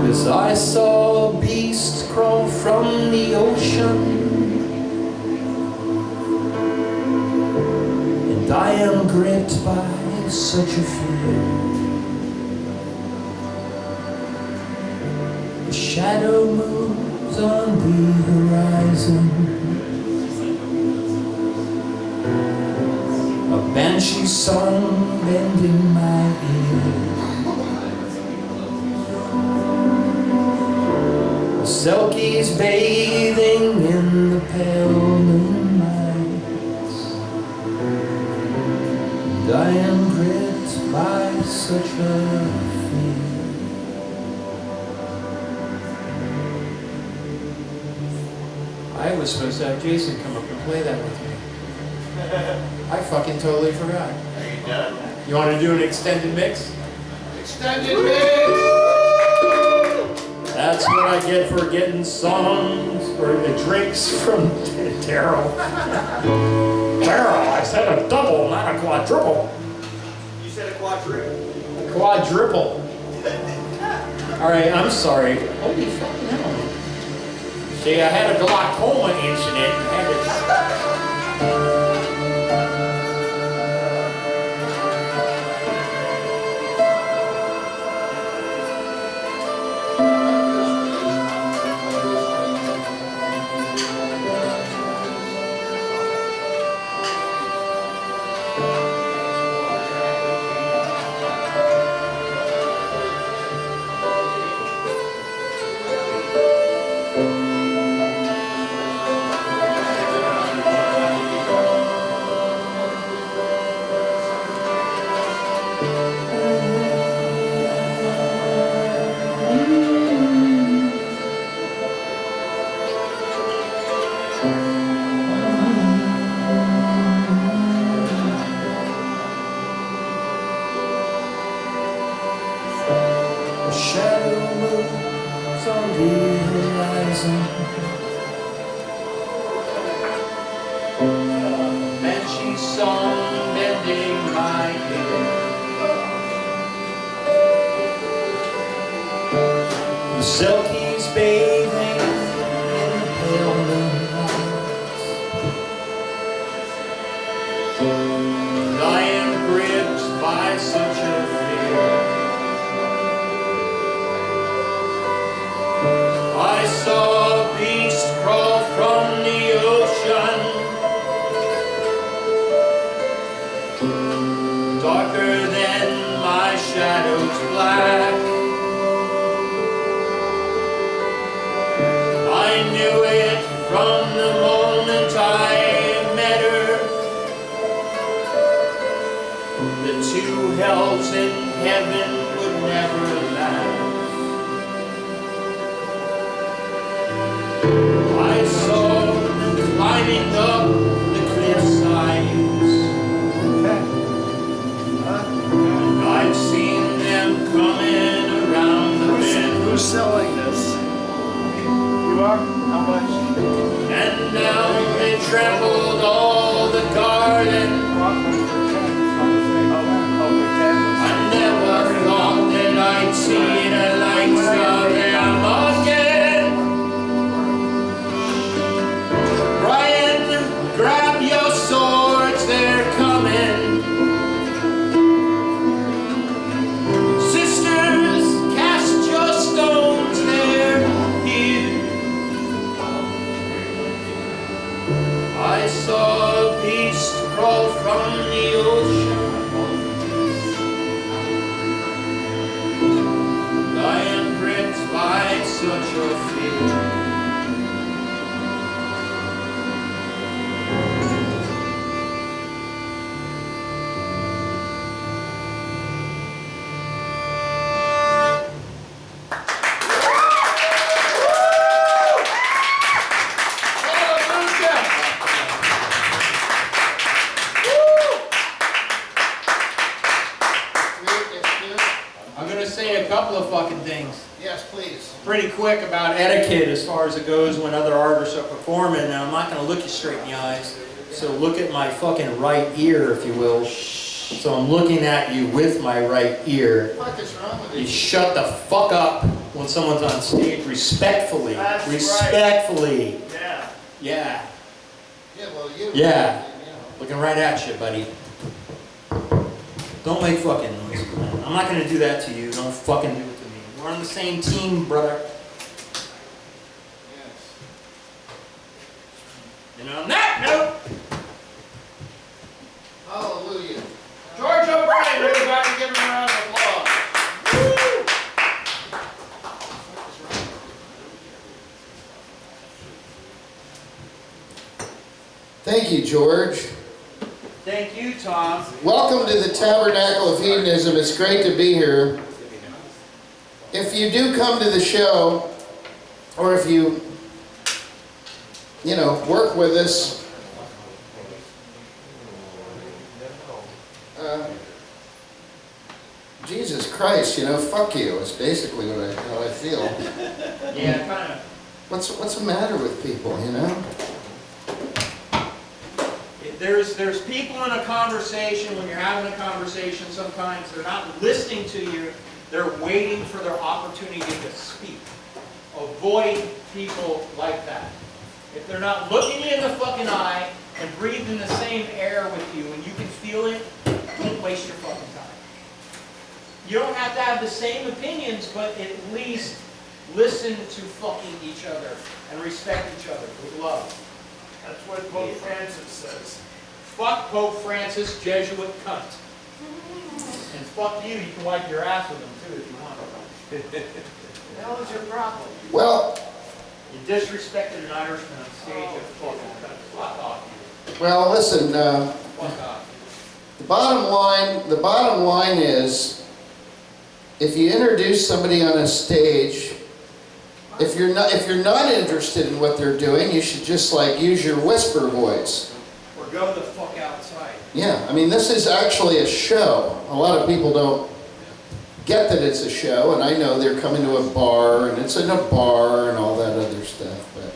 'Cause I saw a beast crawl from the ocean, and I am gripped by such a fear. The shadow moves on the horizon, a banshee song bending my ear. The selkies bathing in the pale moonlight, and I am gripped by such a fear. I was supposed to have Jason come up and play that with me. I fucking totally forgot. Are you done? You want to do an extended mix? Extended mix! That's what I get for getting songs or drinks from Daryl. Daryl, I said a double, not a quadruple. You said a quadruple. A quadruple. All right, I'm sorry. Holy fucking hell. See, I had a glaucoma incident. I had to... shadow moves on the horizon, banshee song bending my ear. The selkies bathing in the pale moonlight, and I am gripped by such a fear. I saw a beast crawl from the ocean, darker than my shadow's black. I knew it from the moment I met her. The two hells in heaven would never last. I saw them climbing up the cliffsides, and I've seen them coming around the bend. Who's selling this? You are? How much? And now they trampled all the garden. I never thought that I'd see the likes of them again. Grab your swords, they're coming. Sisters, cast your stones, they're here. I saw a beast crawl from the ocean. I am gripped by such a fear. Say a couple of fucking things. Yes, please. Pretty quick about etiquette as far as it goes when other artists are performing. Now, I'm not going to look you straight in the eyes, so look at my fucking right ear, if you will. So I'm looking at you with my right ear. What is wrong with you? You shut the fuck up when someone's on stage respectfully. That's respectfully. Right. Yeah. Yeah. Yeah, well, you. Yeah. Looking right at you, buddy. Don't make fucking noise, man. I'm not gonna do that to you. Don't fucking do it to me. We're on the same team, brother. Yes. And on that note, Hallelujah. George O'Brien, everybody give him a round of applause. Thank you, George. thank you, Tom. Welcome to the Tabernacle of Hedonism. It's great to be here. If you do come to the show, or if you work with us, Jesus Christ, fuck you is basically how I feel. Yeah, kind of. What's the matter with people, There's people in a conversation, when you're having a conversation, sometimes they're not listening to you, they're waiting for their opportunity to speak. Avoid people like that. If they're not looking you in the fucking eye and breathing the same air with you and you can feel it, don't waste your fucking time. You don't have to have the same opinions, but at least listen to fucking each other and respect each other with love. That's what Pope Francis says. Fuck Pope Francis, Jesuit cunt. And fuck you, you can wipe your ass with him too if you want. What the hell is your problem? Well, You disrespected an Irishman on stage at fucking cunt. Fuck off you. well, listen. Fuck off. The bottom line is, if you introduce somebody on a stage, if you're not interested in what they're doing, you should just use your whisper voice. Or go the fuck outside. Yeah, I mean, this is actually a show. A lot of people don't get that it's a show, and I know they're coming to a bar, and it's in a bar and all that other stuff, but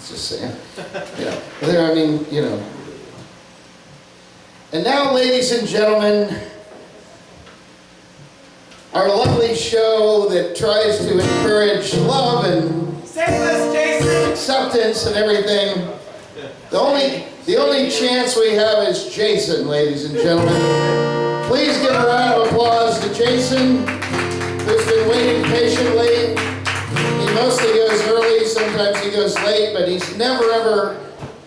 just saying. And now, ladies and gentlemen, our lovely show that tries to encourage love and acceptance and everything. The only chance we have is Jason, ladies and gentlemen. Please give a round of applause to Jason, who's been waiting patiently. He mostly goes early, sometimes he goes late, but he's never ever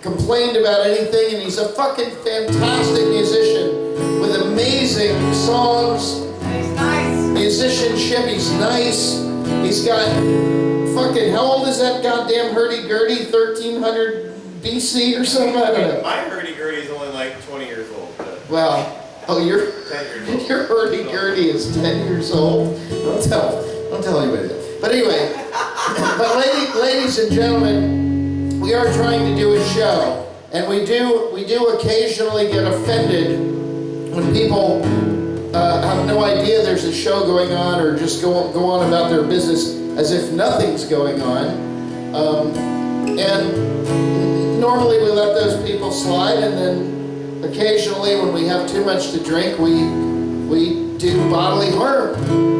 complained about anything, and he's a fucking fantastic musician with amazing songs. He's nice. Musicianship, he's nice. He's got fucking, how old is that goddamn hurdy-gurdy? 1300 BC or something? I don't know. My hurdy-gurdy is only like 20 years old. Well, your 10 years old. your hurdy-gurdy is 10 years old. Don't tell anybody that. But anyway, ladies and gentlemen, we are trying to do a show, and we do occasionally get offended when people have no idea there's a show going on, or just go on about their business as if nothing's going on. And normally we let those people slide, and then occasionally when we have too much to drink, we do bodily harm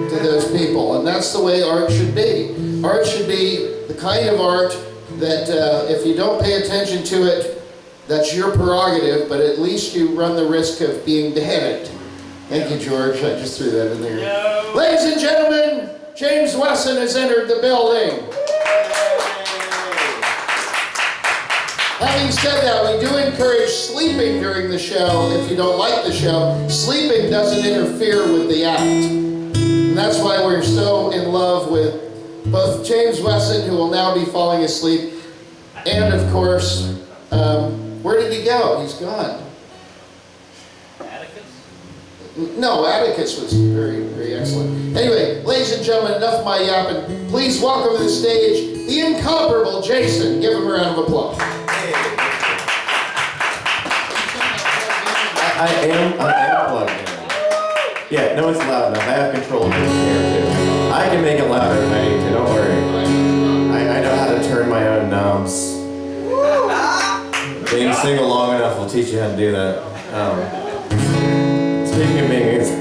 to those people. And that's the way art should be. Art should be the kind of art that if you don't pay attention to it, that's your prerogative, but at least you run the risk of being beheaded. Thank you, George. I just threw that in there. No. Ladies and gentlemen, James Wesson has entered the building. Having said that, we do encourage sleeping during the show. If you don't like the show, sleeping doesn't interfere with the act. And that's why we're so in love with both James Wesson, who will now be falling asleep, and of course, where did he go? He's gone. No, Atticus was very, very excellent. Anyway, ladies and gentlemen, enough of my yapping. Please welcome to the stage the incomparable Jason. Give him a round of applause. I am plugged in. Yeah, no, it's loud enough. I have control of this here too. I can make it louder if I need to, don't worry. I know how to turn my own knobs. single long enough, we'll teach you how to do that.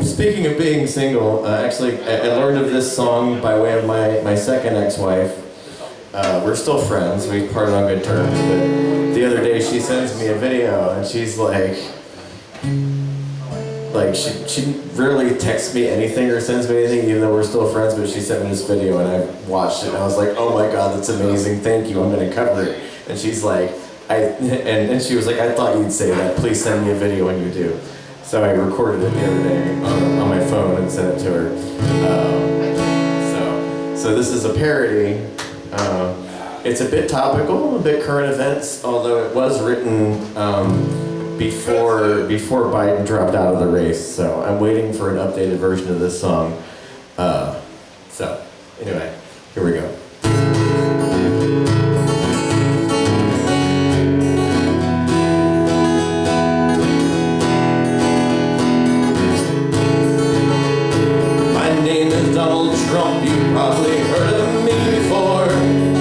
Speaking of being single, actually, I learned of this song by way of my second ex-wife. We're still friends. We parted on good terms, but the other day she sends me a video, and she's like she rarely texts me anything or sends me anything, even though we're still friends. But she sent me this video, and I watched it, and I was like, "Oh my God, that's amazing! Thank you. I'm gonna cover it." And she's like, and she was like, "I thought you'd say that. Please send me a video when you do." So I recorded it the other day on my phone and sent it to her. So this is a parody. It's a bit topical, a bit current events, although it was written before Biden dropped out of the race. So I'm waiting for an updated version of this song. So anyway, here we go. Donald Trump, you probably heard of me before.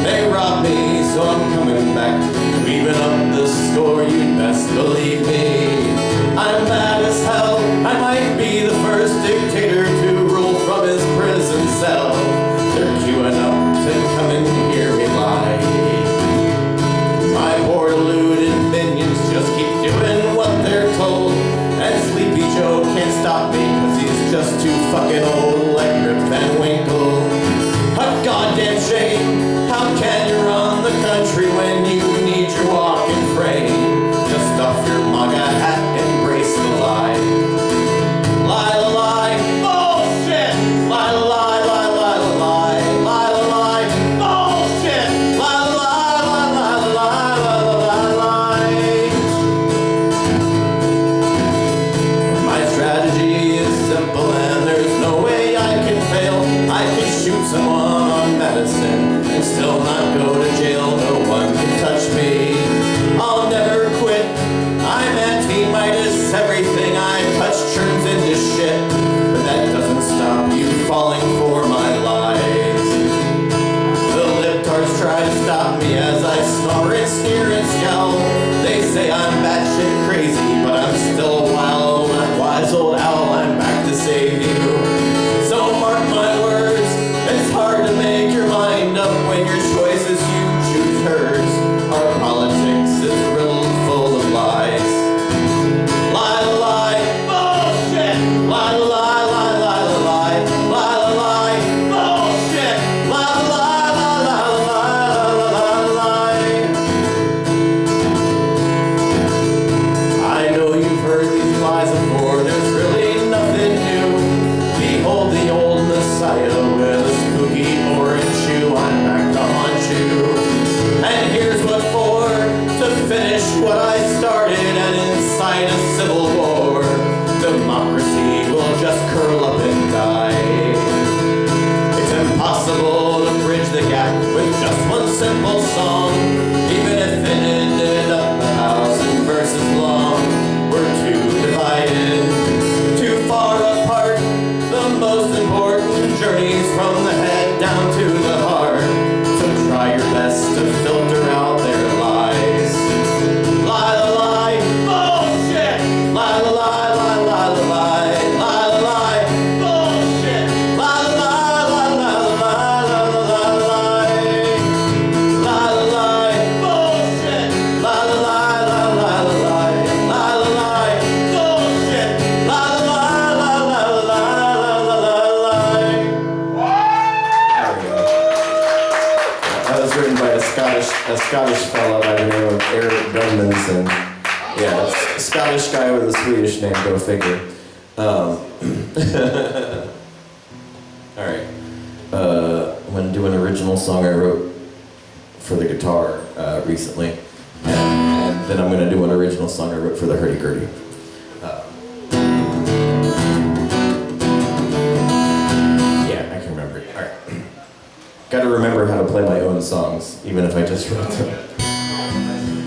They robbed me, so I'm coming back, weaving up the score, you'd best believe me. I'm mad as hell, I might be the first dictator to rule from his prison cell. They're queuing up to come and hear me lie. My poor deluded minions just keep doing what they're told, and Sleepy Joe can't stop me, cause he's just too fucking old. Van Winkle, a goddamn shame. How can you run the country when you need your walking frame? Just stuff your MAGA hat, embrace the lie. Lie, lie, lie, bullshit. Lie, lie, lie, lie, lie, lie, lie, lie, bullshit. Lie, lie, lie, lie, lie, lie, lie, lie. My strategy is simple and there's no way I can shoot someone on medicine and still not go to jail. No one can touch me. I'll never quit. I'm anti-Midas. Everything I touch turns into shit. But that doesn't stop you falling for my lies. The libtards try to stop me as I snore and sneer and scowl. They say I'm batshit crazy, but I'm still wild. That wise old owl, I'm back to save you. So mark my words, it's hard to make your mind up when your choices you choose hers. Our politics is riddled full of lies. Lie, lie, bullshit. Lie, lie, lie, lie, lie, lie, lie, bullshit. Lie, lie, lie, lie, lie, lie, lie. I know you've heard these lies before, there's really nothing new. Behold the old Messiah with a spooky orange shoe. I'm back to haunt you. And here's what for, to finish what I started and incite a civil war. Democracy will just curl up and die. It's impossible to bridge the gap with just one simple song. Even if it ended up 1,000 verses long, we're too divided, too far apart. The most important journeys from the head down to the heart. So try your best to filter out their lies. Lie, lie, lie, bullshit. Lie, lie, lie, lie, lie, lie, lie, lie, bullshit. Lie, lie, lie, lie, lie, lie, lie, lie, lie, lie, bullshit. Lie, lie, lie, lie, lie, lie, lie, lie, bullshit. Lie, lie, lie, lie, lie. That was written by a Scottish fellow by the name of Eric Gunmanson. Yeah, it's a Scottish guy with a Swedish name, go figure. Alright. I'm going to do an original song I wrote for the guitar recently. And then I'm going to do an original song I wrote for the hurdy-gurdy. Yeah, I can remember it. Alright. Got to remember how to play my own songs, even if I just wrote them.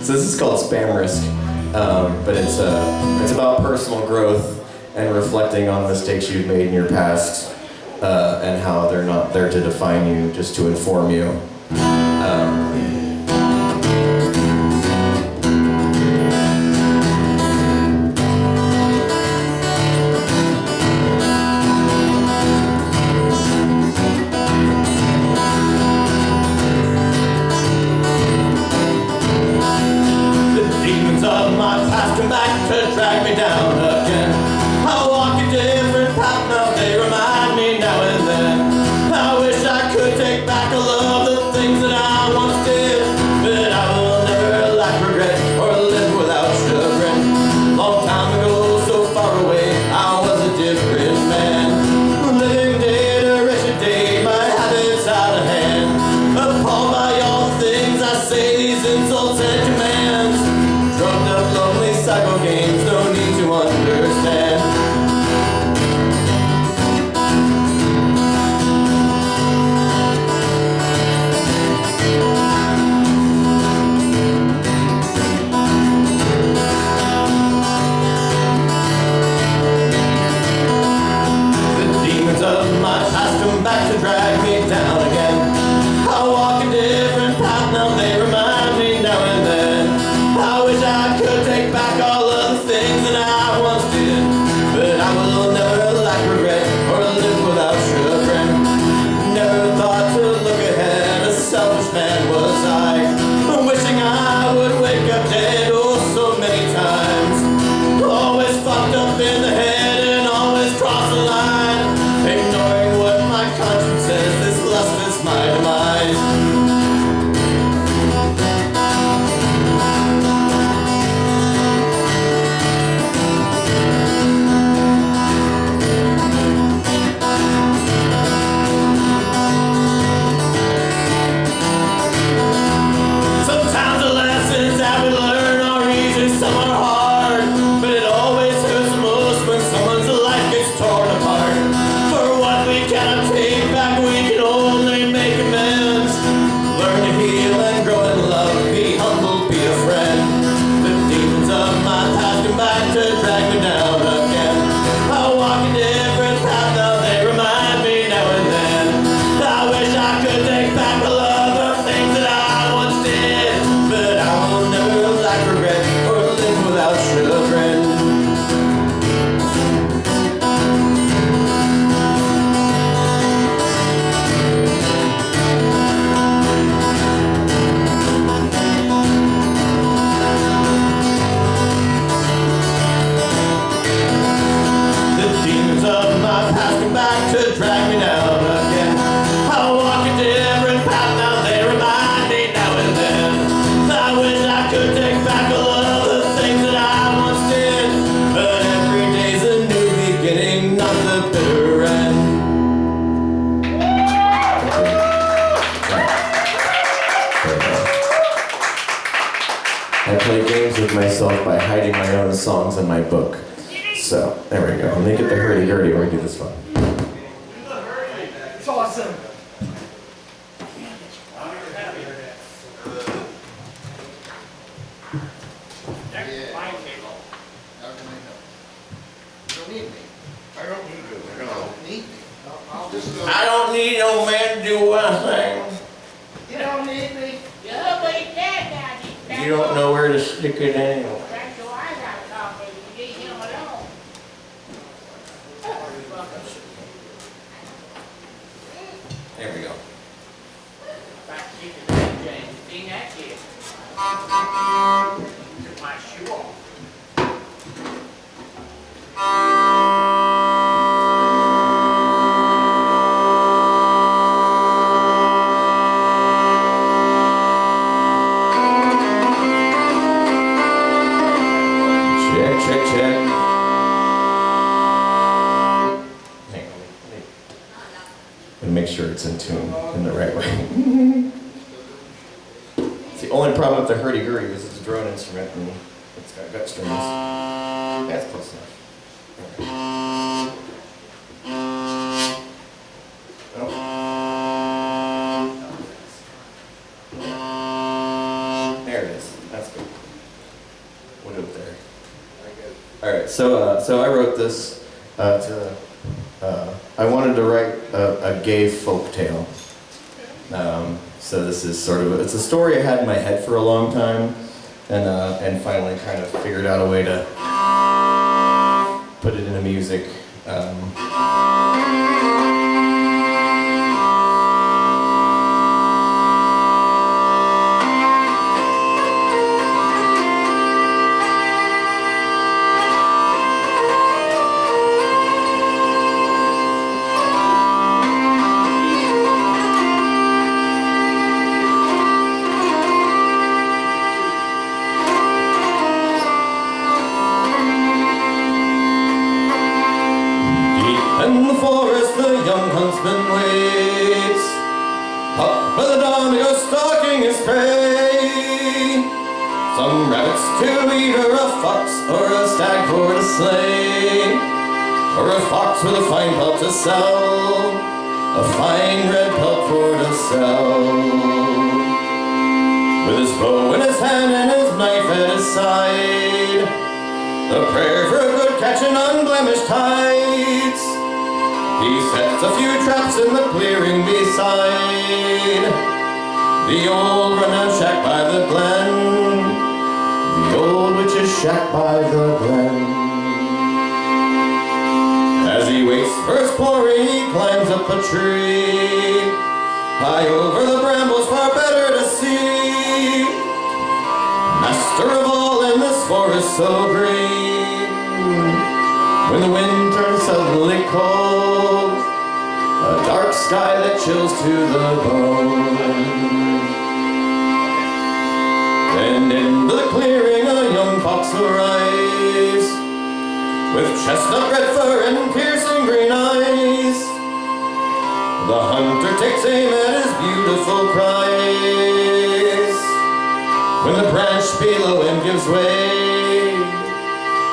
So this is called Spam Risk, but it's about personal growth and reflecting on mistakes you've made in your past, and how they're not there to define you, just to inform you. these insults and commands. Drugged up, lonely psycho games, no need to understand. Of my past come back to drag me down again. I walk a different path now, they remind me now and then. I wish I could take back all of the things that I once did, but I will never lack regret or live without chagrin. Never thought to look ahead, a selfish man was I, wishing I would wake up dead oh so many times. Always fucked up in the head and always cross the line. Ignoring what my conscience says, this lust is my demise. Sometimes the lessons that we learn are easy, some are hard, but it always hurts the most when someone's life gets torn apart. We cannot take back, we can only make amends. Learn to heal and grow in love, be humble, be a friend. The demons of my past come back to drag me down again. I walk a different path now, they remind me now and then. I wish I could take back all of the things that I once did, but I will never lack regret or live without chagrin. Of my past come back to drag me down again. I walk a different path now, they remind me now and then. I wish I could take back all of the things that I once did, but every day's a new beginning, not the bitter end. I play games with myself by hiding my own songs in my book. So, there we go. Make it the hurdy-gurdy or we do this one. It's awesome. I don't need no man to do one thing. You don't need me. Yeah, but he can now. You don't know where to stick it anyway. That's why I gotta talk to you. Leave him alone. There we go. Back to the James. Seen that kid? Took my shoe off. Check. Hang on, let me make sure it's in tune in the right way. It's the only problem with the hurdy-gurdy is it's a drone instrument and it's got gut strings. That's close enough. There it is. That's good. We'll do it there. Alright, so I wrote this I wanted to write a gay folk tale. So this is sort of, it's a story I had in my head for a long time, and finally kind of figured out a way to put it into music. In the forest What's to eat, or a fox, or a stag for to slay, or a fox with a fine pelt to sell, a fine red pelt for to sell. With his bow in his hand and his knife at his side, a prayer for a good catch and unblemished hides. He sets a few traps in the clearing beside the old run-down shack by the glen, the old witch's shack by the glen. As he waits for his quarry, he climbs up a tree, high over the brambles, far better to see. Master of all in this forest so green, when the wind turns suddenly cold, a dark sky that chills to the bone. And into the clearing a young fox arrives, with chestnut red fur and piercing green eyes. The hunter takes aim at his beautiful prize, when the branch below him gives way.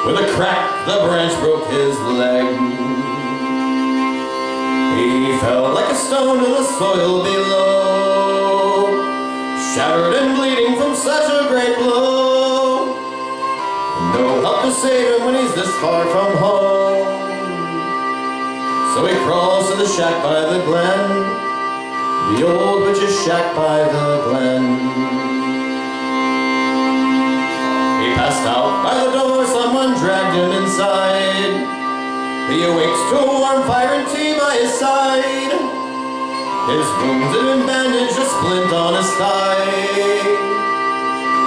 With a crack, the branch broke his leg. He fell like a stone to the soil below, shattered and bleeding from such a great blow. No help to save him when he's this far from home. So he crawls to the shack by the glen, the old witch's shack by the glen. He passed out by the door, someone dragged him inside. He awakes to a warm fire and tea by his side. His wounds had been bandaged, a splint on his thigh.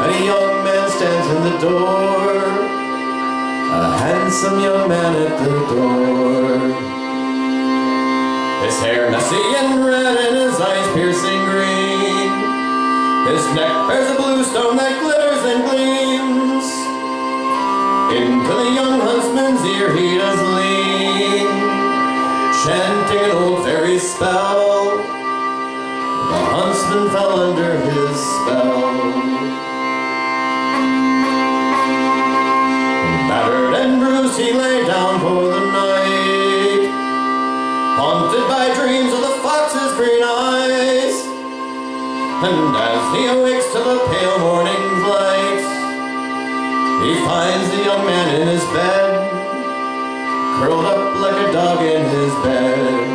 And a young man stands in the door, a handsome young man at the door. His hair messy and red and his eyes piercing green. His neck bears a blue stone that glitters and gleams. Into the young huntsman's ear he does lean, chanting an old fairy spell. The huntsman fell under his spell. Battered and bruised he lay down for the night, haunted by dreams of the fox's green eyes. And as he awakes to the pale morning's light, he finds the young man in his bed, curled up like a dog in his bed.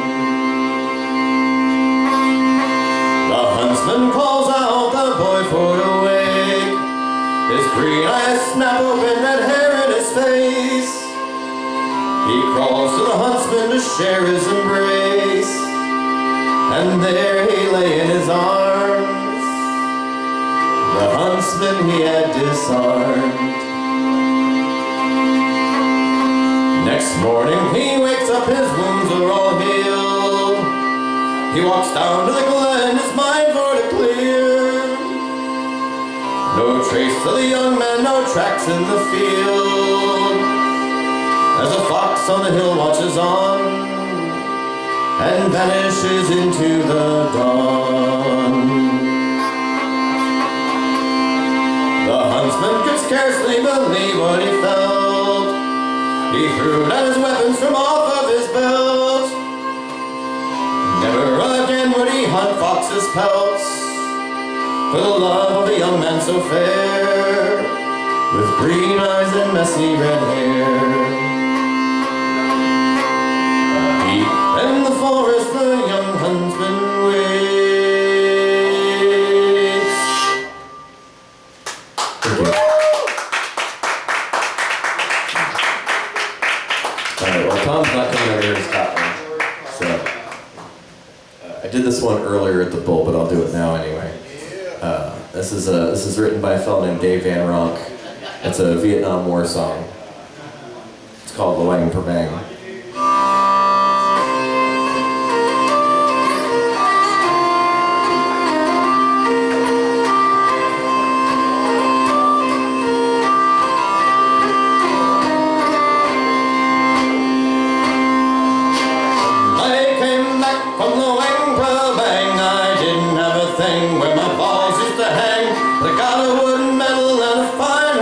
The huntsman calls out the boy for to wake. His green eyes snap open, red hair in his face. He crawls to the huntsman to share his embrace, and there he lay in his arms, the huntsman he had disarmed. Next morning he wakes up, his wounds are all healed. He walks down to the glen, his mind for to clear. No trace of the young man, no tracks in the field, as a fox on the hill watches on and vanishes into the dawn. The huntsman could scarcely believe what he felt. He threw down his weapons from off of his belt. Never again would he hunt fox's pelts, for the love of a young man so fair, with green eyes and messy red hair. Deep in the forest the young huntsman waits. Thank you. Alright, well Tom's not coming over here to Scotland, so I did this one earlier at the Bull, but I'll do it now anyway. This is written by a fellow named Dave Van Ronk. It's a Vietnam War song. It's called Luang Prabang. Where my balls used to hang, they got a wooden medal and a fine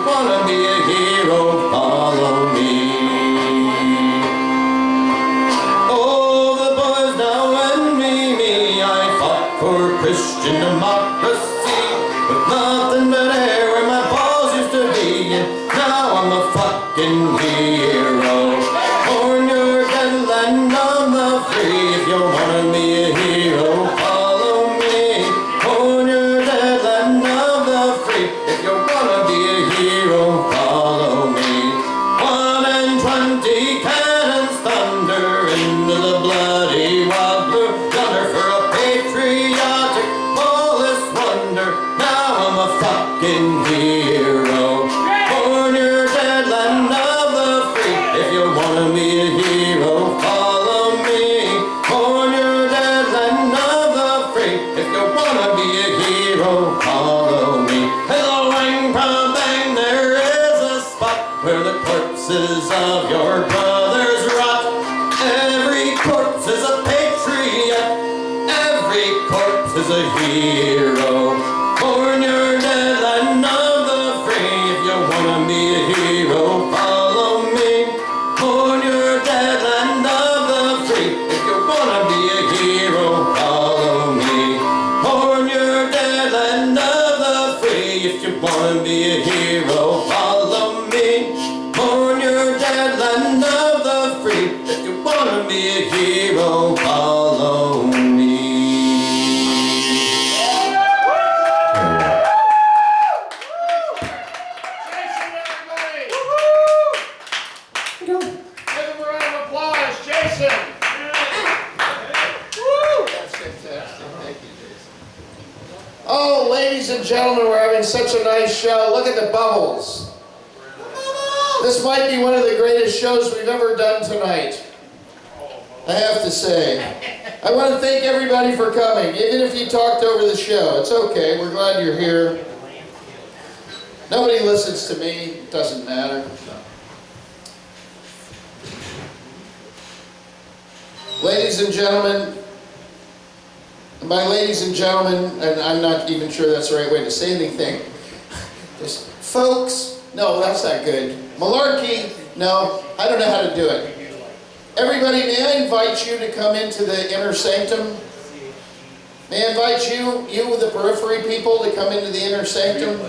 wanna be a hero, follow me. Oh, the boys now envy me. I fought for Christian democracy with nothing but air where my balls used to be, and now I'm a fucking hero. Born your dead land of the free. If you wanna be a hero, follow me. Born your dead land of the free. If you wanna be a hero, follow me. 1 and 20 cannons thunder into the bloody wild blue yonder for a patriotic Polish wonder. Now I'm a fucking hero. Born your dead land of the free. If you wanna be a hero, follow me. Born your dead land of the free. If you wanna be a hero, follow me. Hello, wang, prom, bang, there is a spot where the corpses of your brothers rot. Every corpse is a patriot. Every corpse is a hero. Born your dead land of the free. If you wanna be a hero, follow me. Born your dead land of the free. If you wanna be a hero, follow me. Born your dead land of the free. If you wanna be a hero, follow me. Born your dead land of the free. If you wanna be a hero, follow me. Jason, everybody! Give him a round of applause, Jason! That's fantastic. Thank you, Jason. Oh, ladies and gentlemen, we're having such a nice show. Look at the bubbles. This might be one of the greatest shows we've ever done tonight. I have to say. I want to thank everybody for coming, even if you talked over the show. It's okay. We're glad you're here. Nobody listens to me. It doesn't matter. Ladies and gentlemen, and by ladies and gentlemen, and I'm not even sure that's the right way to say anything, just folks, no, that's not good. Malarkey, no, I don't know how to do it. Everybody, may I invite you to come into the inner sanctum? May I invite you the periphery people, to come into the inner sanctum?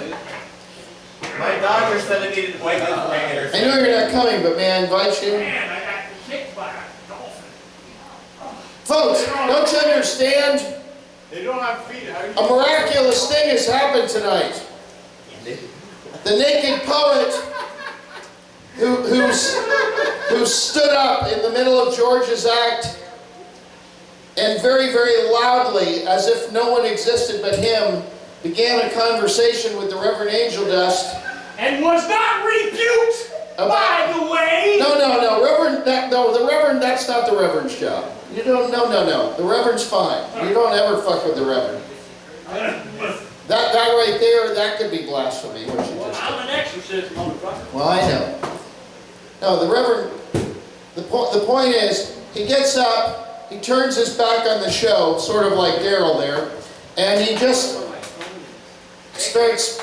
My doctor said I needed to wake up. I know you're not coming, but may I invite you? Man, I got kicked by a dolphin. Folks, don't you understand? They don't have feet. How do you... A miraculous thing has happened tonight. The naked poet who stood up in the middle of George's act and very, very loudly, as if no one existed but him, began a conversation with the Reverend Angel Dust. And was not rebuked, by the way. No, Reverend, the Reverend, that's not the Reverend's job. You don't, no. The Reverend's fine. You don't ever fuck with the Reverend. That right there, that could be blasphemy, what you just did. I'm an exorcist, motherfucker. Well, I know. No, the Reverend, the point is, he gets up, he turns his back on the show, sort of like Daryl there, and he just starts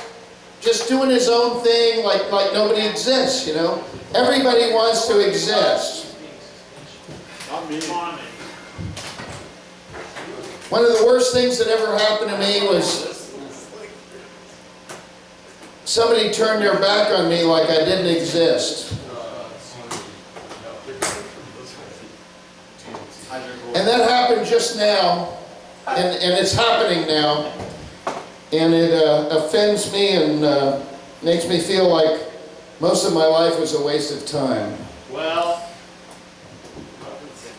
just doing his own thing like nobody exists, you know? Everybody wants to exist. Not me. One of the worst things that ever happened to me was somebody turned their back on me like I didn't exist. And that happened just now, and it's happening now, and it offends me and makes me feel like most of my life was a waste of time. Well,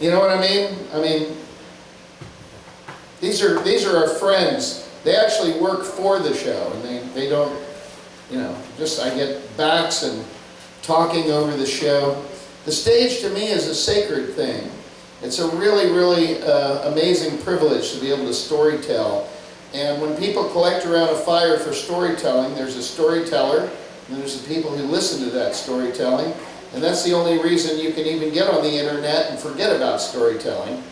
You know what I mean? I mean, these are our friends. They actually work for the show, and they don't, you know, just I get backs and talking over the show. The stage to me is a sacred thing. It's a really, really amazing privilege to be able to storytell. And when people collect around a fire for storytelling, there's a storyteller, and there's the people who listen to that storytelling. And that's the only reason you can even get on the internet and forget about storytelling.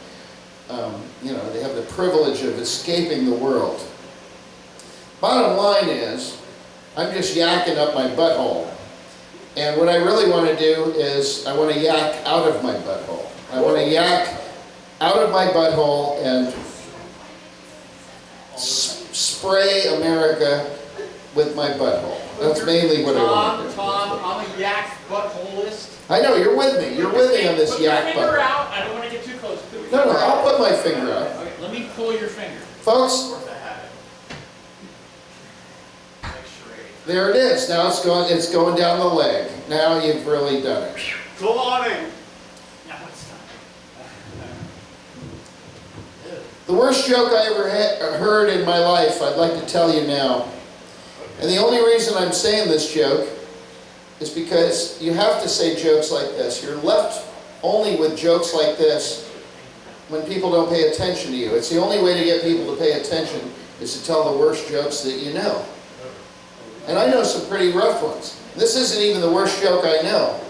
You know, they have the privilege of escaping the world. Bottom line is, I'm just yakking up my butthole. And what I really want to do is I want to yak out of my butthole. I want to yak out of my butthole and spray America with my butthole. That's mainly what I want to do. Tom, I'm a yak buttholist. I know, you're with me. You're with me on this yak Put your finger butthole. out. I don't want to get too close. Put your No, finger I'll out. put my finger out. Okay, let me pull your finger. Folks, there it is. Now it's going down the leg. Now you've really done it. Cloning. Now it's time. The worst joke I ever heard in my life, I'd like to tell you now. And the only reason I'm saying this joke is because you have to say jokes like this. You're left only with jokes like this when people don't pay attention to you. It's the only way to get people to pay attention is to tell the worst jokes that you know. And I know some pretty rough ones. This isn't even the worst joke I know.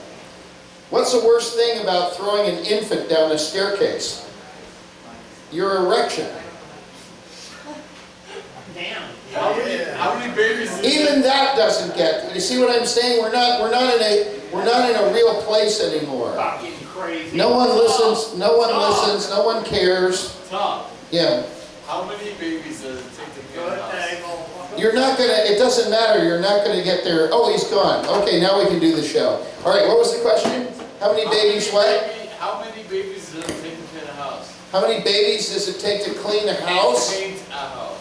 What's the worst thing about throwing an infant down a staircase? Your erection. Damn. How many babies? Even that doesn't get. You see what I'm saying? We're not in a real place anymore. Stop getting crazy. No one listens. No one listens. No one cares. Tom, Yeah. how many babies does it take to get a house? You're not gonna. It doesn't matter. You're not gonna get there. Oh, he's gone. Okay, now we can do the show. All right. What was the question? How many babies? What? How many babies does it take to clean a house? How many babies does it take to clean a house? Paint a house.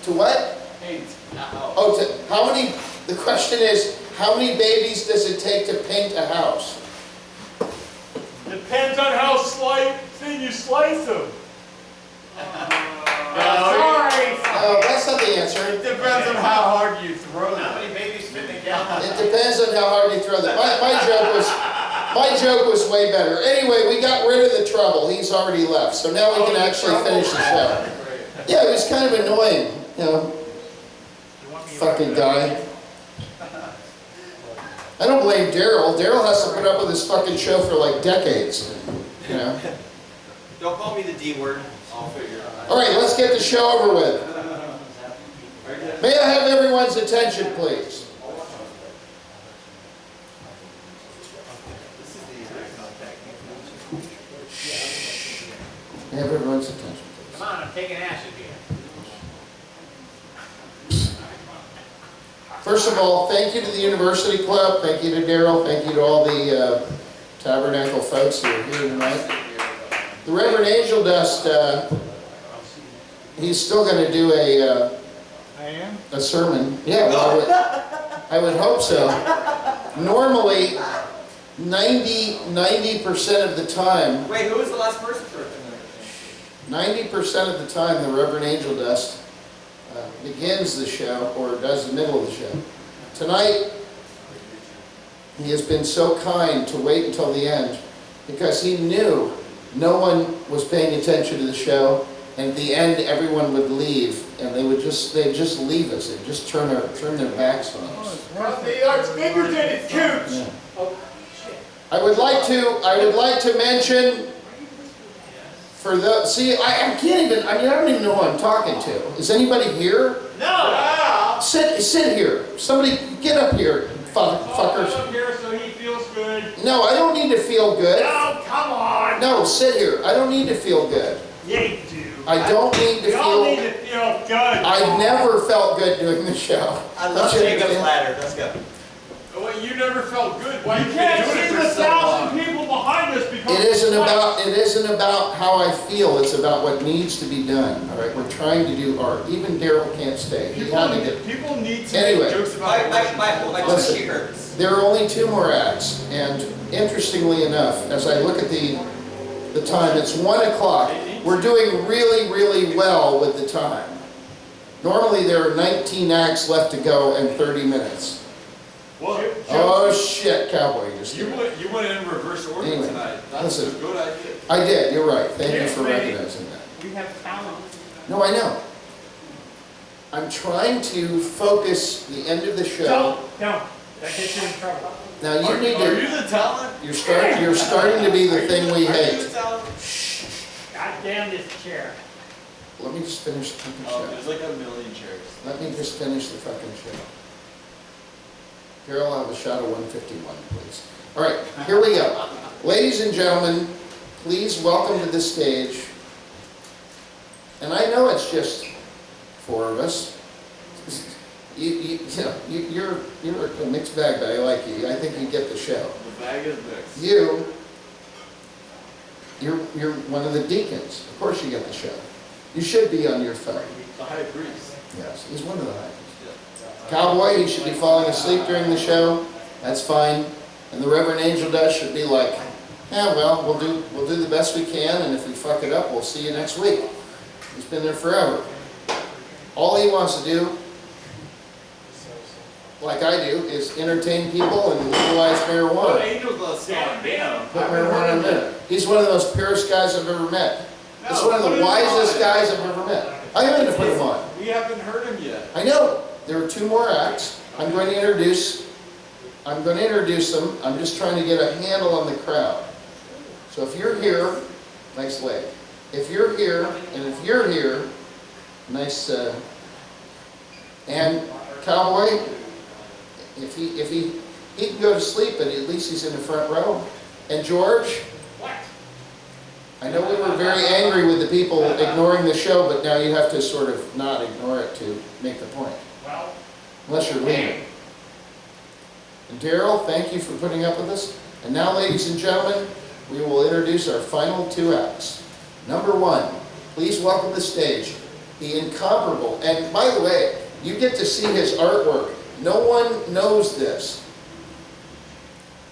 To what? Paint a house. Oh, to how many? The question is, how many babies does it take to paint a house? Depends on how thin you slice them. Sorry. Oh, that's not the answer. It depends on how hard you throw How them. many babies fit in a gallon? It depends on how hard you throw them. My joke was way better. Anyway, we got rid of the trouble. He's already left, so now we can actually finish the show. Yeah, it was kind of annoying, you know. Fucking guy. I don't blame Daryl. Daryl has to put up with this fucking show for like decades. You know. Don't call me the D word. I'll figure it out. All right, let's get the show over with. May I have everyone's attention, please? May I have everyone's attention, please? Come on, I'm taking acid here. First of all, thank you to the University Club, thank you to Daryl, thank you to all the Tabernacle folks who are here tonight. The Reverend Angel Dust, he's still going to do a sermon. Yeah, well, I would hope so. Normally, 90% of the time, Wait, who was the last person for it? 90% of the time, the Reverend Angel Dust begins the show or does the middle of the show. Tonight, he has been so kind to wait until the end because he knew no one was paying attention to the show, and at the end, everyone would leave, and they'd just leave us. They'd just turn their backs on us. They are figurative coots. Yeah. I would like to mention. For the, see, I can't even, I don't even know who I'm talking to. Is anybody here? No. Sit here. Somebody get up here, Come fuckers. up here so he feels good. No, I don't need to feel good. Oh, come on. No, sit here. I don't need to feel good. Yeah, you do. I don't need to We all need feel, to feel good. I've never felt good doing the show. I love Don't you Jacob's understand? ladder. Let's go. Well, you never felt good. Why You you can't been doing see it the for so long? 1,000 people behind us because It isn't about how I feel, it's about what needs to be done. All right, we're trying to do art. Even Daryl can't stay. He had to get. People need to Anyway. make jokes about My Listen. tushy hurts. There are only 2 more acts, and interestingly enough, as I look at the time, it's 1 o'clock. We're doing really, really well with the time. Normally there are 19 acts left to go and 30 minutes. Well, Oh shit, cowboy, you're you went in reverse order Anyway, tonight. That's a listen. good idea. I did, you're right. Thank you for Yes, ma'am. recognizing that. We have talent. No, I know. I'm trying to focus the end of the show. Don't. That gets you in trouble. Now you need Are you to, the talent? you're starting to be the thing we Are you hate. the talent? God damn this chair. Let me just finish the fucking Oh, show. there's like a million chairs. Let me just finish the fucking show. Carol, I'll have a shot of 151, please. All right, here we go. Ladies and gentlemen, please welcome to the stage. And I know it's just 4 of us. You're a mixed bag, but I like you. I think you get the show. The bag is mixed. You're one of the deacons. Of course you get the show. You should be on your phone. The high priest. Yes, he's one of the high. Cowboy, he should be falling asleep during the show. That's fine. And the Reverend Angel Dust should be like, yeah, well, we'll do the best we can, and if we fuck it up, we'll see you next week. He's been there forever. All he wants to do, like I do, is entertain people and legalize Well, marijuana. Angel's not slowing down. Put marijuana in there. He's one of the most purest guys I've ever met. He's one of the wisest guys I've ever met. I'm going to put him on. We haven't heard him yet. I know. There are 2 more acts. I'm going to introduce them. I'm just trying to get a handle on the crowd. So if you're here, nice leg. If you're here, and if you're here, nice, and Cowboy, if he can go to sleep, but at least he's in the front row. And George, What? I know we were very angry with the people ignoring the show, but now you have to sort of not ignore it to make the point. Well, Unless you're leaving. And Daryl, thank you for putting up with us. And now, ladies and gentlemen, we will introduce our final 2 acts. Number 1, please welcome to the stage the incomparable, and by the way, you get to see his artwork. No one knows this.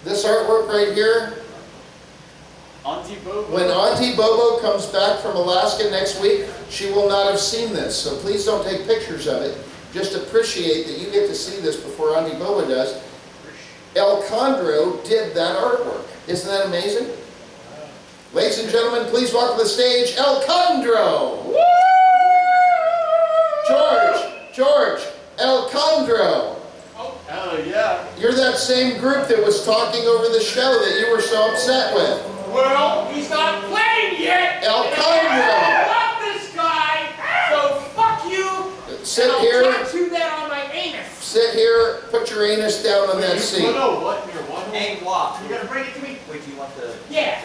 This artwork right here, Auntie Bobo. when Auntie Bobo comes back from Alaska next week, she will not have seen this, so please don't take pictures of it. Just appreciate that you get to see this before Auntie Bobo does. El Condro did that artwork. Isn't that amazing? Ladies and gentlemen, please welcome to the stage El Condro. George, El Condro. Hell yeah. You're that same group that was talking over the show that you were so upset with. well, he's not playing yet. El And Condro. I love this guy. So fuck you. Sit and here. I'll tattoo that on my anus. Sit here, put your anus down on that You seat. put a what in your one? Hey, what? You gotta bring it to me. Wait, do you want the... Yeah.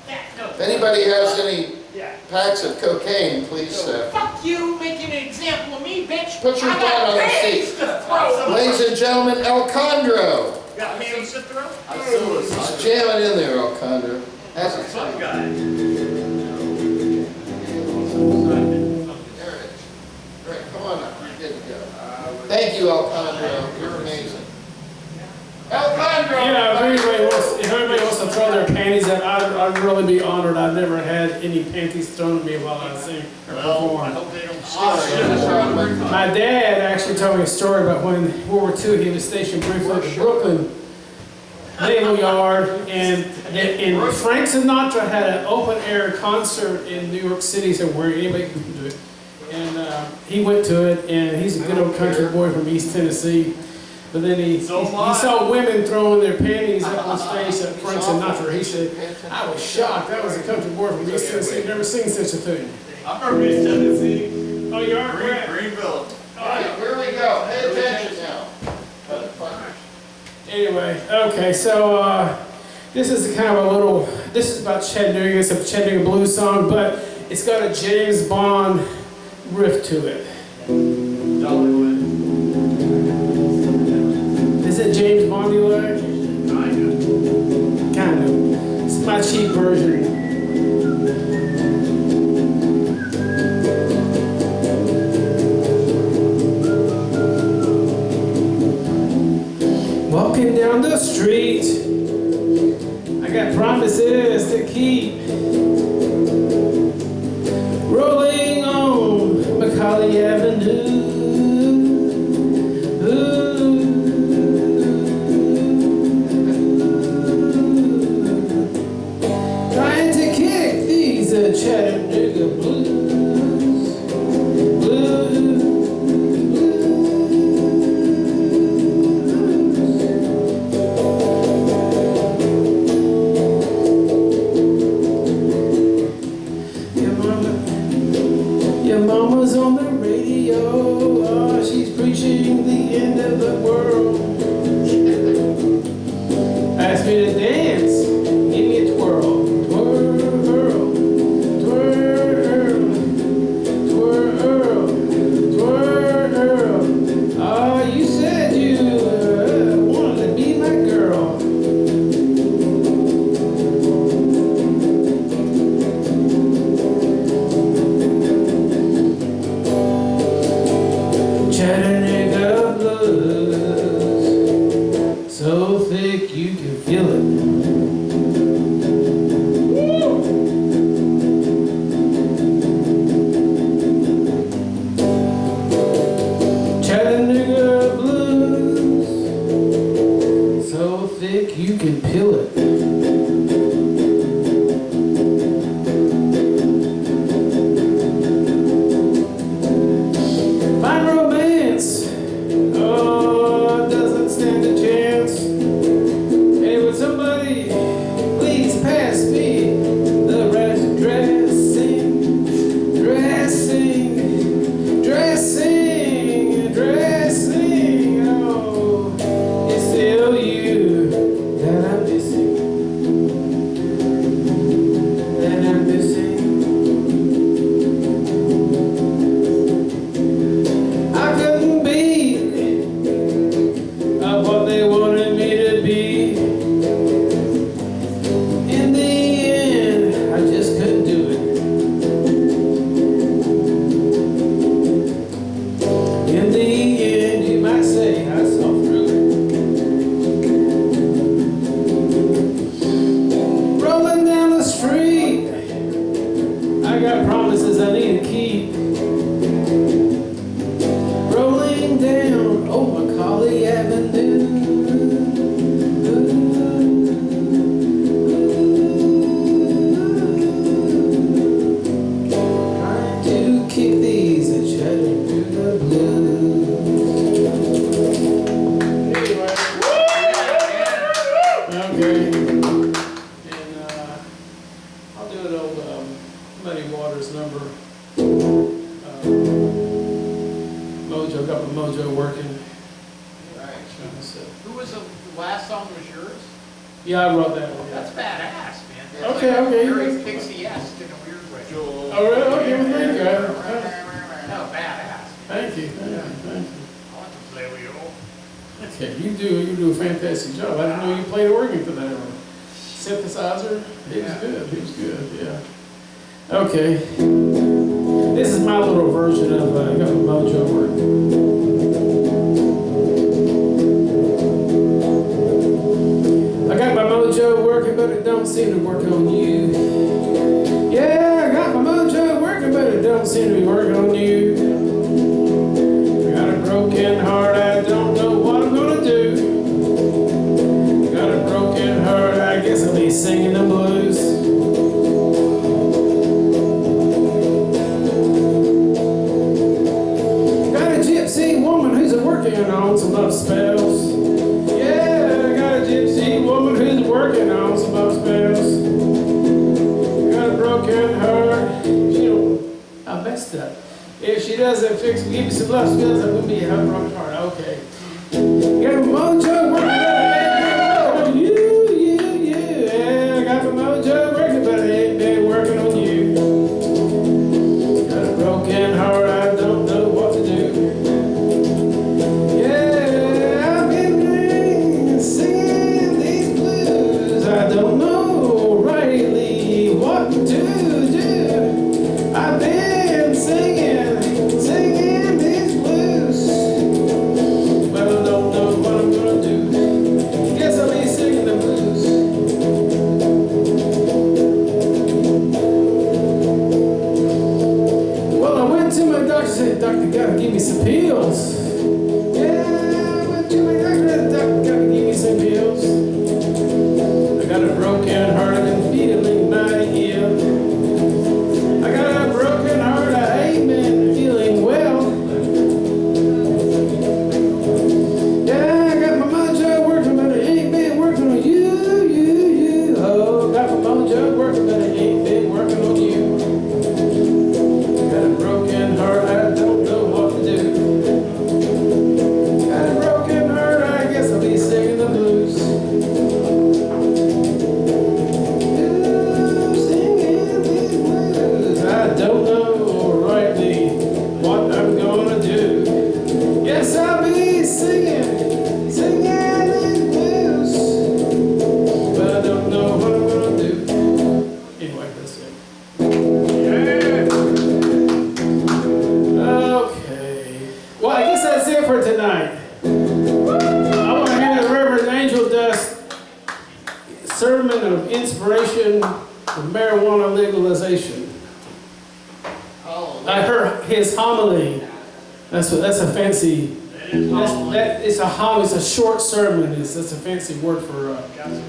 Yeah, no. If anybody has any Yeah. packs of cocaine, please, Fuck you making an example of me, bitch. Put your I butt got on the panties seat. to throw. ladies and gentlemen, El Condro. You got panties to throw? I'm still Just jam it in there, El Condro. That's it. Some guy. There it is. All right, come on up. You're good to go. Thank you, El Condro. You're amazing. El Condro! Yeah, if everybody wants to throw their panties at, I'd really be honored. I've never had any panties thrown at me while I sing or perform. Hope they don't My dad actually told me a story about when World War II, he was stationed briefly at the Brooklyn Naval Yard, and Frank Sinatra had an open-air concert in New York City somewhere, anybody can do it. And he went to it, and he's a good old country boy from East Tennessee. But then he saw women throwing their panties up on stage at Frank Sinatra. He said, I was shocked. That was a country boy from East Tennessee. Never seen such a thing. I'm from East Tennessee. Oh, you are? Where? Greenville. All right, here we go. Pay attention now. Anyway, okay, so this is kind of a little, this is about Chattanooga. It's a Chattanooga blues song, but it's got a James Bond riff to it. Is it James Bond you like? Kind of. It's my cheap version. Walking down the street, I got promises to keep. Rolling on Macaulay Avenue. Trying to kick these Chattanooga blues. thick you can peel it. Find romance. Oh, it doesn't stand a chance. Hey, would somebody please pass me the red dressing, dressing, dressing, dressing. Oh, it's still you that I'm missing, that I'm missing. I couldn't be what they wanted me to be. In the end, I just couldn't do it. In the end, you might say I saw through it. Rolling down the street, I got promises I need to keep. Rolling down old Macaulay Avenue. Trying to kick these and shatter through the blue. Okay. And I'll do it old Muddy Waters number. Mojo, got my mojo working. Right. So, Who was the last song was yours? yeah, I wrote that one. That's badass, man. It's Okay, like okay. Very Pixie-esque in a weird way. Oh, really? Okay, well, thank you. No, badass. Thank you. Thank you. Thank you. I want to play with you. Okay, you do a fantastic job. I didn't know you played organ for that one. Synthesizer, he was good, yeah. Okay, this is my little version of I got my mojo working. I got my mojo working, but it don't seem to work on you. Yeah, I got my mojo working, but it don't seem to be working on you. I got a broken heart, I don't know what I'm gonna do. Got a broken heart, I guess I'll be singing the blues. Got a gypsy woman who's working on some love spells. Yeah, I got a gypsy woman who's working on some love spells. Got a broken heart, she don't, I messed up. If she doesn't fix me, give me some love spells, I'm gonna be a broken heart. Okay. Got a mojo working, you. Yeah, I got my mojo working, but it ain't been working on you. Got a broken heart, I don't know what to do. Yeah, I've been singing these blues. I don't know rightly what to do. I've been singing these blues, but I don't know what I'm gonna do. Guess I'll be singing the blues. Well, I went to my doctor, said, "Doctor, gotta give me some pills." Yeah, I went to my doctor, the doctor gotta give me some pills. I got a broken heart, I've been feeling mighty ill. I got a broken heart, I ain't been feeling well. Yeah, I got my mojo working, but it ain't been working on you. Oh, got my mojo working, but it ain't been working on you. Got a broken heart, I don't know what to do. Got a broken heart, I guess I'll be singing the blues. Singing these blues. I don't know rightly what I'm gonna do. Yes, I'll be singing these blues, but I don't know what I'm gonna do. Anyway, that's it. Okay. Well, I guess that's it for tonight. I want to hear the Reverend Angel Dust sermon of inspiration for marijuana legalization. Oh, I heard his homily. That's a fancy It's a homily, it's a short sermon. That's a fancy word for,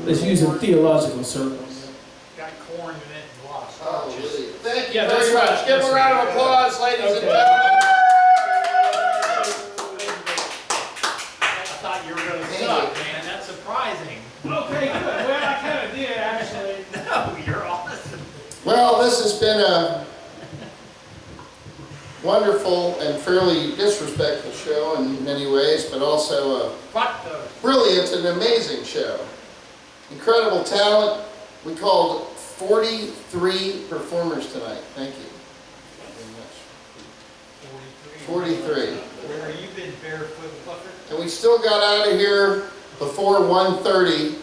it's used in theological circles. Got corn in it and lost. Hallelujah. Thank you Yeah, that's very much. right. Give them a round of applause, ladies and Okay. gentlemen. I thought you were gonna suck, man. That's surprising. Okay, good. Well, I kind of did, actually. No, you're awesome. Well, this has been a wonderful and fairly disrespectful show in many ways, but also a Fuck those. brilliant and amazing show. Incredible talent. We called 43 performers tonight. Thank you very much. 43. Where have you been, barefoot fucker? And we still got out of here before 1:30,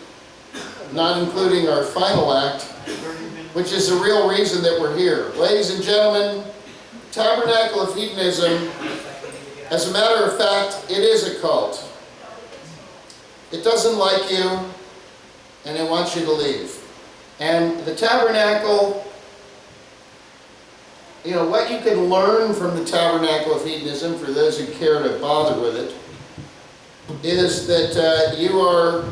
not including our final act, which is the real reason that we're here. Ladies and gentlemen, Tabernacle of Hedonism, as a matter of fact, it is a cult. It doesn't like you, and it wants you to leave. And the Tabernacle, you know, what you can learn from the Tabernacle of Hedonism, for those who care to bother with it, is that you are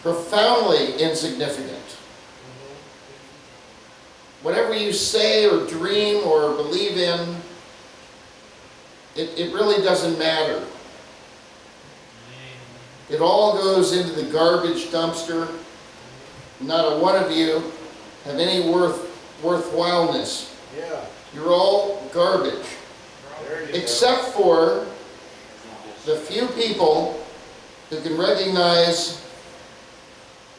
profoundly insignificant. Whatever you say or dream or believe in, it really doesn't matter. It all goes into the garbage dumpster. Not a one of you have any worthwhileness. Yeah. You're all garbage. There you Except for the few people who can recognize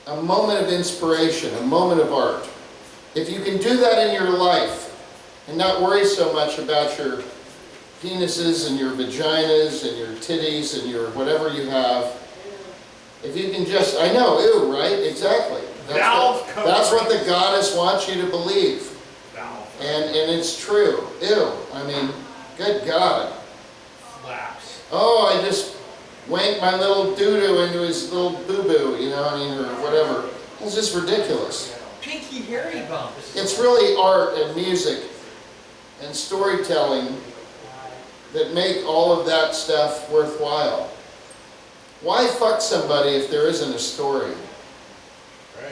a moment of inspiration, a moment of art. If you can do that in your life and not worry so much about your penises and your vaginas and your titties and your whatever you have, if you can just, I know, ew, right? Exactly. That's what the goddess wants you to believe. And it's true. Ew. I mean, good God. Slaps. Oh, I just wanked my little doo-doo into his little boo-boo, you know, I mean, or whatever. It's just ridiculous. Pinky hairy bumps. It's really art and music and storytelling that make all of that stuff worthwhile. Why fuck somebody if there isn't a story?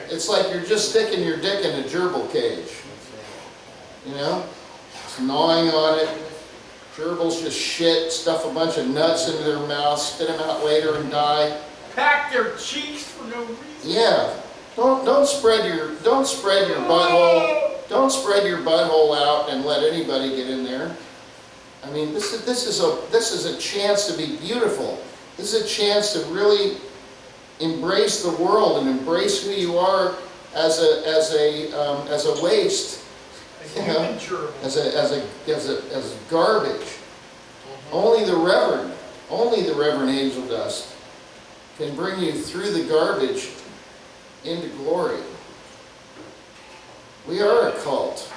It's like you're just sticking your dick in a gerbil cage. You know? It's gnawing on it. Gerbils just shit, stuff a bunch of nuts into their mouth, spit them out later and die. Pack their cheeks for no reason. Yeah. Don't spread your butthole out and let anybody get in there. I mean, this is a chance to be beautiful. This is a chance to really embrace the world and embrace who you are as a waste, you know, as garbage. Only the Reverend Angel Dust can bring you through the garbage into glory. We are a cult.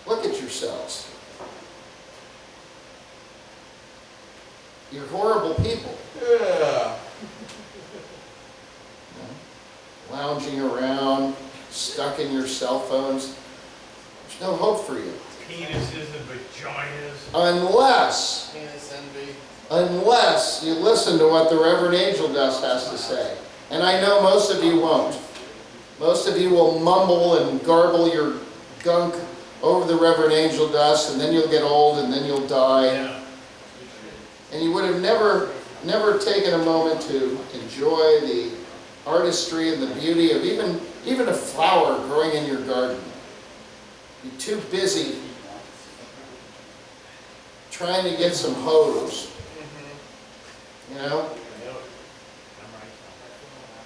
Look at yourselves. You're horrible people. Yeah. Lounging around, stuck in your cell phones. There's no hope for you. Penises and vaginas. Unless Penis envy. you listen to what the Reverend Angel Dust has to say. And I know most of you won't. Most of you will mumble and garble your gunk over the Reverend Angel Dust, and then you'll get old, and then you'll die. Yeah. And you would have never taken a moment to enjoy the artistry and the beauty of even a flower growing in your garden. You're too busy trying to get some hose, you know?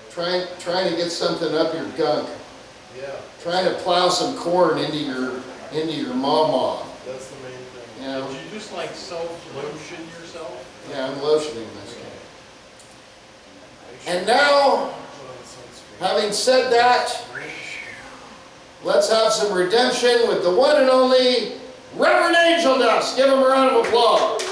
Trying to get something up your gunk. Yeah. Trying to plow some corn into your mama. That's the main thing. You know? Did you just like self-lotion yourself? Yeah, I'm lotioning this guy. And now, having said that, let's have some redemption with the one and only Reverend Angel Dust. Give him a round of applause.